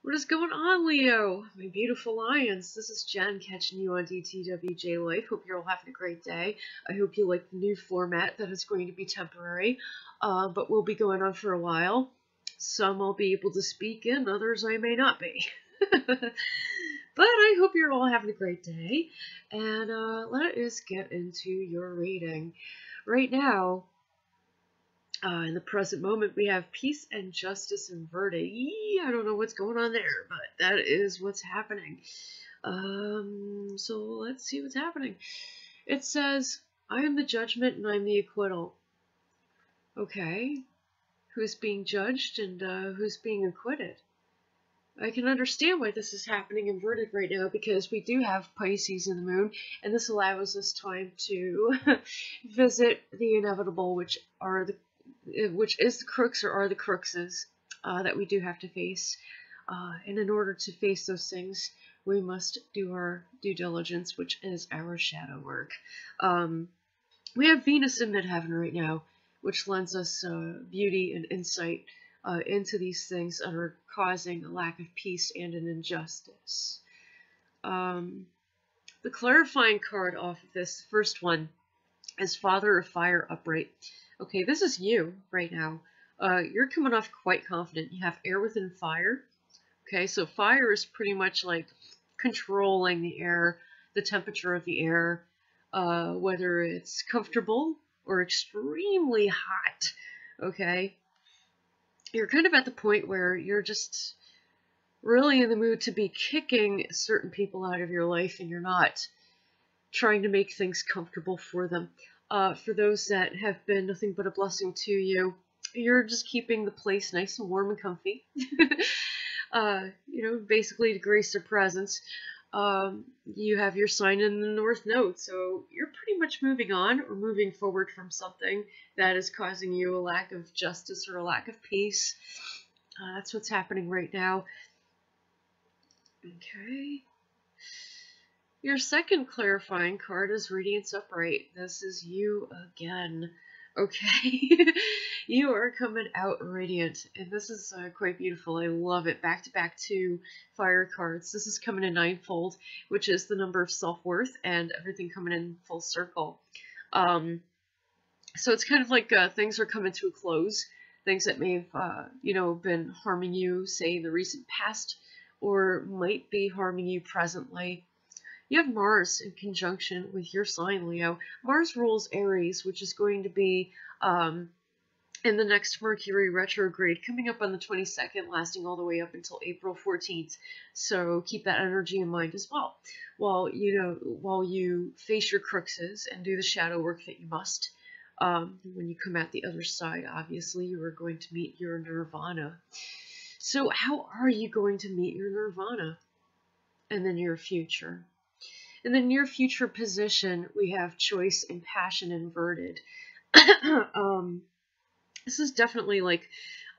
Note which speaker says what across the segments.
Speaker 1: What is going on, Leo? My beautiful lions. This is Jen catching you on DTWJ Life. Hope you're all having a great day. I hope you like the new format that is going to be temporary, but will be going on for a while. Some I'll be able to speak in, others I may not be. But I hope you're all having a great day, and let us get into your reading. Right now, in the present moment, we have peace and justice inverted. I don't know what's going on there, but that is what's happening. So let's see what's happening. It says, I am the judgment and I'm the acquittal. Okay. Who's being judged and who's being acquitted? I can understand why this is happening inverted right now, because we do have Pisces in the moon, and this allows us time to visit the inevitable, which is the crooks or are the cruxes that we do have to face. And in order to face those things, we must do our due diligence, which is our shadow work. We have Venus in midheaven right now, which lends us beauty and insight into these things that are causing a lack of peace and an injustice. The clarifying card off of this, the first one, is Father of Fire upright. Okay, this is you right now. You're coming off quite confident. You have air within fire. Okay, so fire is pretty much like controlling the air, the temperature of the air, whether it's comfortable or extremely hot. Okay, you're kind of at the point where you're just really in the mood to be kicking certain people out of your life, and you're not trying to make things comfortable for them. For those that have been nothing but a blessing to you, you're just keeping the place nice and warm and comfy. Basically to grace their presence. You have your sign in the North Node, so you're pretty much moving on or moving forward from something that is causing you a lack of justice or a lack of peace. That's what's happening right now. Okay. Your second clarifying card is Radiance Upright. This is you again. Okay. You are coming out radiant, and this is quite beautiful. I love it. Back to back two fire cards. This is coming in ninefold, which is the number of self-worth, and everything coming in full circle. So it's kind of like things are coming to a close. Things that may have, been harming you, say, in the recent past, or might be harming you presently. You have Mars in conjunction with your sign, Leo. Mars rules Aries, which is going to be in the next Mercury retrograde, coming up on the 22nd, lasting all the way up until April 14th. So keep that energy in mind as well. While you face your cruxes and do the shadow work that you must, when you come out the other side, obviously, you are going to meet your nirvana. So how are you going to meet your nirvana in the near future? In the near future position, we have choice and passion inverted. This is definitely like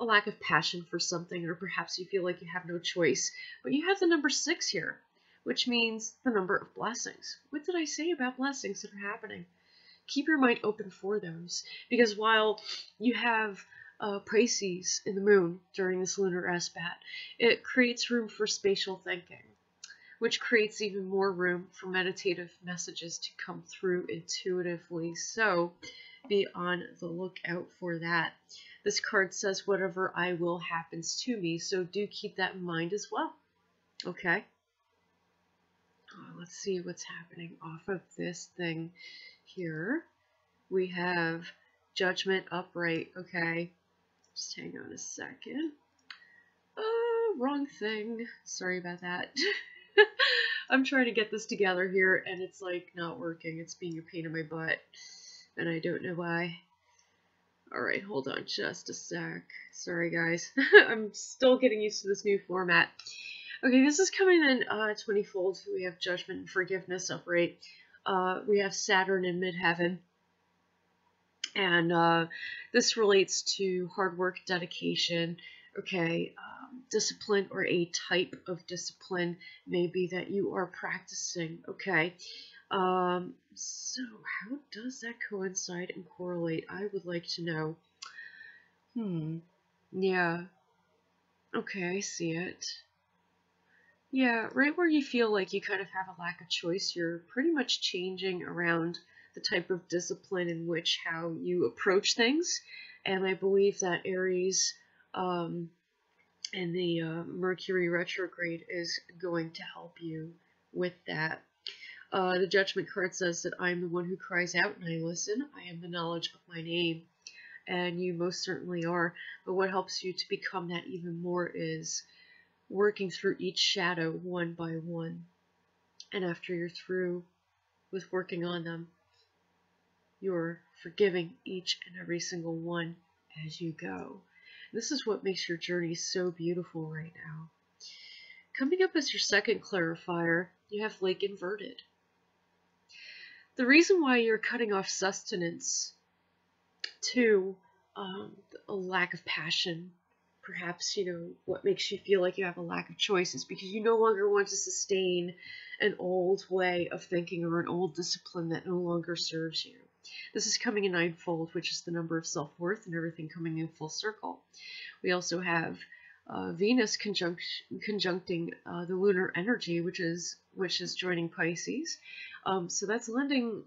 Speaker 1: a lack of passion for something, or perhaps you feel like you have no choice. But you have the number 6 here, which means the number of blessings. What did I say about blessings that are happening? Keep your mind open for those, because while you have Pisces in the moon during this lunar aspect, it creates room for spatial thinking, which creates even more room for meditative messages to come through intuitively. So be on the lookout for that. This card says, whatever I will happens to me, so do keep that in mind as well. Okay? Let's see what's happening off of this thing here. We have Judgment upright. Okay, just hang on a second. Wrong thing. Sorry about that. I'm trying to get this together here, and it's like not working. It's being a pain in my butt, and I don't know why. Alright, hold on just a sec. Sorry, guys. I'm still getting used to this new format. Okay, this is coming in 20-fold. We have Judgment and Forgiveness upright. We have Saturn in midheaven. And this relates to hard work, dedication, okay, discipline, or a type of discipline maybe that you are practicing, okay. So how does that coincide and correlate? I would like to know. Yeah. Okay, I see it. Yeah, right where you feel like you kind of have a lack of choice, you're pretty much changing around the type of discipline in which how you approach things. And I believe that Aries um, and the Mercury retrograde is going to help you with that. The Judgment card says that I am the one who cries out and I listen. I am the knowledge of my name. And you most certainly are. But what helps you to become that even more is working through each shadow one by one. And after you're through with working on them, you're forgiving each and every single one as you go. This is what makes your journey so beautiful right now. Coming up as your second clarifier, you have Lake inverted. The reason why you're cutting off sustenance to a lack of passion, perhaps, what makes you feel like you have a lack of choice is because you no longer want to sustain an old way of thinking or an old discipline that no longer serves you. This is coming in ninefold, which is the number of self-worth and everything coming in full circle. We also have Venus conjuncting the lunar energy, which is joining Pisces. So that's lending,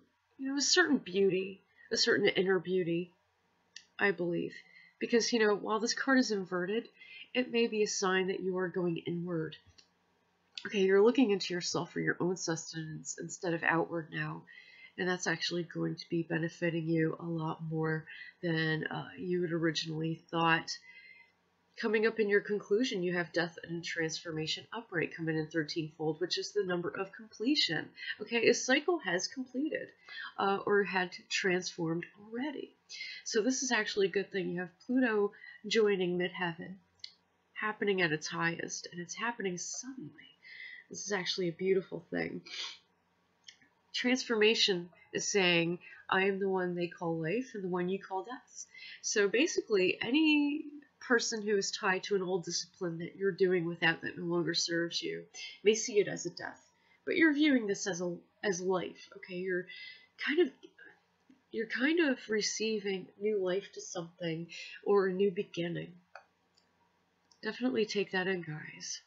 Speaker 1: a certain beauty, a certain inner beauty, I believe. Because, while this card is inverted, it may be a sign that you are going inward. Okay, you're looking into yourself for your own sustenance instead of outward now. And that's actually going to be benefiting you a lot more than you had originally thought. Coming up in your conclusion, you have Death and Transformation upright coming in 13-fold, which is the number of completion. Okay, a cycle has completed or had transformed already. So this is actually a good thing. You have Pluto joining midheaven, happening at its highest, and it's happening suddenly. This is actually a beautiful thing. Transformation is saying, I am the one they call life and the one you call death. So basically, any person who is tied to an old discipline that you're doing without that no longer serves you may see it as a death, but you're viewing this as life. Okay, you're kind of receiving new life to something or a new beginning. Definitely take that in, guys.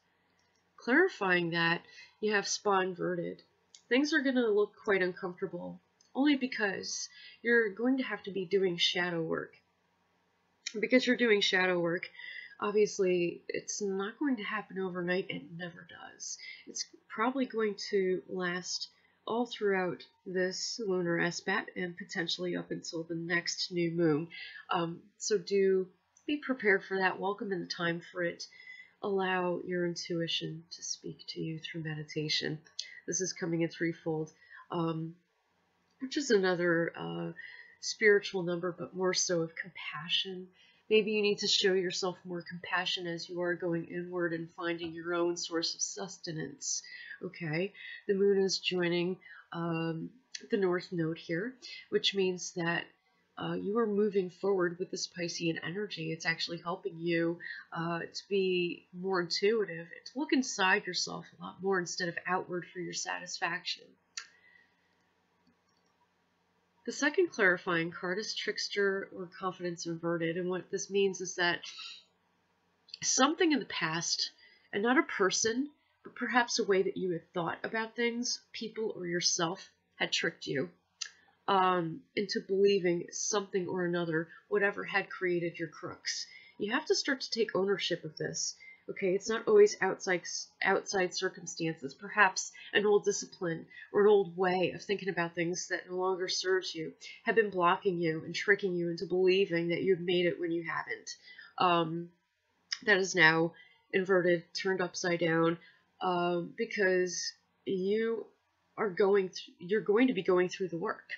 Speaker 1: Clarifying that, you have Spa inverted. Things are going to look quite uncomfortable, only because you're going to have to be doing shadow work. Because you're doing shadow work, obviously it's not going to happen overnight. It never does. It's probably going to last all throughout this lunar aspect and potentially up until the next new moon. So do be prepared for that. Welcome in the time for it. Allow your intuition to speak to you through meditation. This is coming in threefold, which is another spiritual number, but more so of compassion. Maybe you need to show yourself more compassion as you are going inward and finding your own source of sustenance. Okay, the moon is joining the north node here, which means that you are moving forward with this Piscean energy. It's actually helping you to be more intuitive, to look inside yourself a lot more instead of outward for your satisfaction. The second clarifying card is Trickster or Confidence inverted, and what this means is that something in the past, and not a person, but perhaps a way that you had thought about things, people, or yourself, had tricked you into believing something or another, whatever had created your crooks. You have to start to take ownership of this. Okay, it's not always outside circumstances. Perhaps an old discipline or an old way of thinking about things that no longer serves you have been blocking you and tricking you into believing that you've made it when you haven't. That is now inverted, turned upside down, because you're going to be going through the work.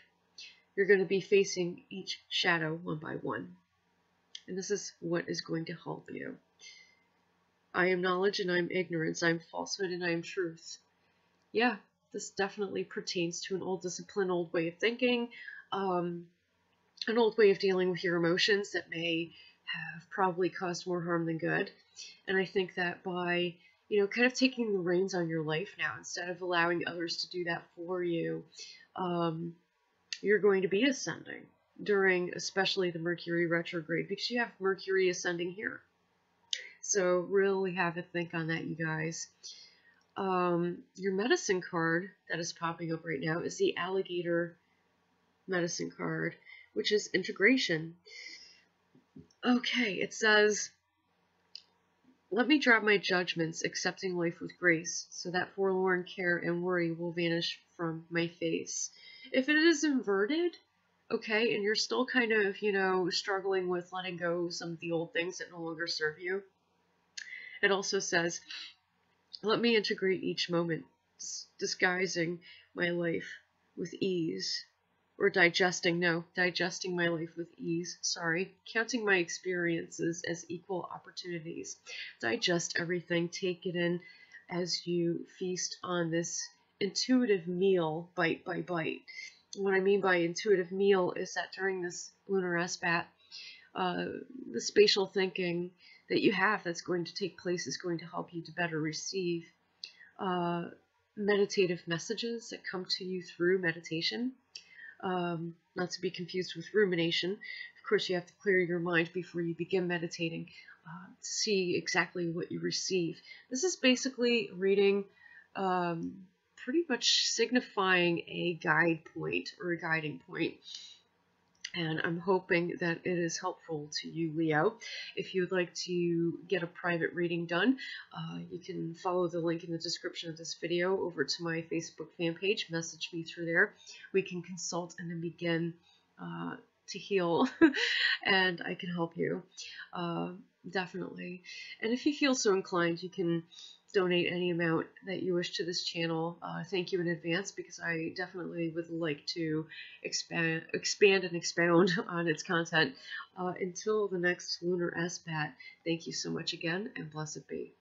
Speaker 1: You're going to be facing each shadow one by one. And this is what is going to help you. I am knowledge and I am ignorance. I am falsehood and I am truth. Yeah, this definitely pertains to an old discipline, old way of thinking, an old way of dealing with your emotions that may have probably caused more harm than good. And I think that by, kind of taking the reins on your life now, instead of allowing others to do that for you, you're going to be ascending during especially the Mercury retrograde, because you have Mercury ascending here. So really have a think on that, you guys. Your medicine card that is popping up right now is the alligator medicine card, which is integration. Okay, it says, let me drop my judgments, accepting life with grace, so that forlorn care and worry will vanish from my face. If it is inverted, okay, and you're still kind of, struggling with letting go some of the old things that no longer serve you, it also says, let me integrate each moment, disguising my life with ease. Or digesting my life with ease, counting my experiences as equal opportunities. Digest everything, take it in as you feast on this intuitive meal, bite by bite. What I mean by intuitive meal is that during this lunar SBAT, the spatial thinking that you have that's going to take place is going to help you to better receive meditative messages that come to you through meditation. Not to be confused with rumination. Of course, you have to clear your mind before you begin meditating to see exactly what you receive. This is basically reading, pretty much signifying a guide point or a guiding point. And I'm hoping that it is helpful to you, Leo. If you would like to get a private reading done, you can follow the link in the description of this video over to my Facebook fan page. Message me through there. We can consult and then begin to heal, and I can help you, definitely. And if you feel so inclined, you can donate any amount that you wish to this channel. Thank you in advance, because I definitely would like to expand and expound on its content. Until the next lunar SBAT, thank you so much again, and blessed be.